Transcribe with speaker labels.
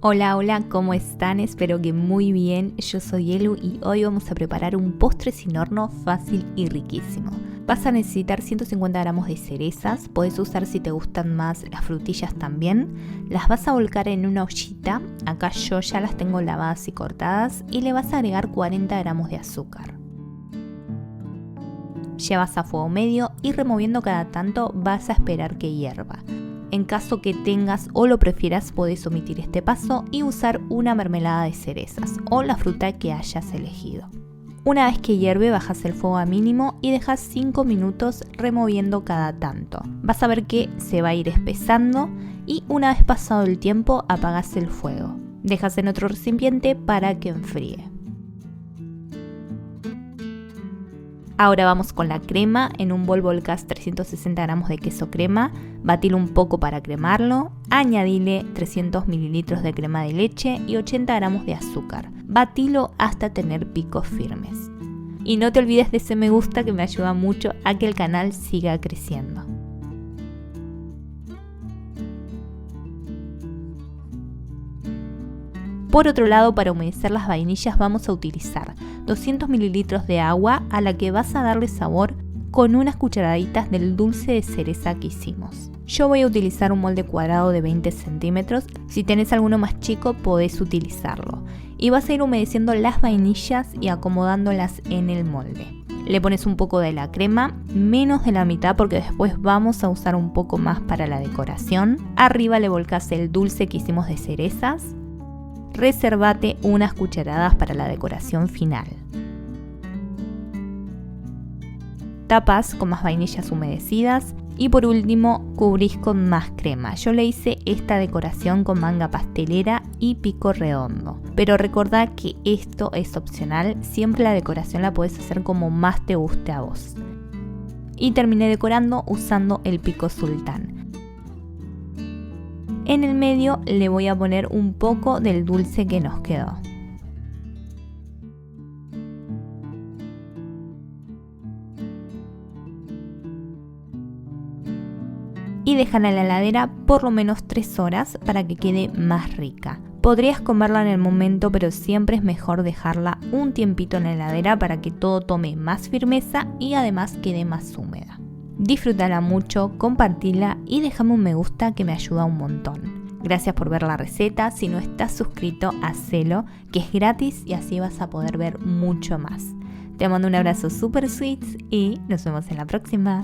Speaker 1: Hola, hola, ¿cómo están? Espero que muy bien. Yo soy Elu y hoy vamos a preparar un postre sin horno fácil y riquísimo. Vas a necesitar 150 gramos de cerezas, podés usar si te gustan más las frutillas también. Las vas a volcar en una ollita, acá yo ya las tengo lavadas y cortadas, y le vas a agregar 40 gramos de azúcar. Llevas a fuego medio y removiendo cada tanto vas a esperar que hierva. En caso que tengas o lo prefieras, podés omitir este paso y usar una mermelada de cerezas o la fruta que hayas elegido. Una vez que hierve, bajas el fuego a mínimo y dejas 5 minutos removiendo cada tanto. Vas a ver que se va a ir espesando y una vez pasado el tiempo, apagas el fuego. Dejas en otro recipiente para que enfríe. Ahora vamos con la crema. En un bol volcás 360 gramos de queso crema, batilo un poco para cremarlo, añadile 300 mililitros de crema de leche y 80 gramos de azúcar. Batilo hasta tener picos firmes. Y no te olvides de ese me gusta que me ayuda mucho a que el canal siga creciendo. Por otro lado, para humedecer las vainillas vamos a utilizar 200 mililitros de agua a la que vas a darle sabor con unas cucharaditas del dulce de cereza que hicimos. Yo voy a utilizar un molde cuadrado de 20 centímetros, si tenés alguno más chico podés utilizarlo. Y vas a ir humedeciendo las vainillas y acomodándolas en el molde. Le pones un poco de la crema, menos de la mitad porque después vamos a usar un poco más para la decoración. Arriba le volcás el dulce que hicimos de cerezas. Reservate unas cucharadas para la decoración final. Tapas con más vainillas humedecidas y por último cubrís con más crema. Yo le hice esta decoración con manga pastelera y pico redondo. Pero recordá que esto es opcional, siempre la decoración la podés hacer como más te guste a vos. Y terminé decorando usando el pico sultán. En el medio le voy a poner un poco del dulce que nos quedó. Y déjala en la heladera por lo menos 3 horas para que quede más rica. Podrías comerla en el momento, pero siempre es mejor dejarla un tiempito en la heladera para que todo tome más firmeza y además quede más húmeda. Disfrútala mucho, compartila y déjame un me gusta que me ayuda un montón. Gracias por ver la receta. Si no estás suscrito, hacelo, que es gratis y así vas a poder ver mucho más. Te mando un abrazo super sweet y nos vemos en la próxima.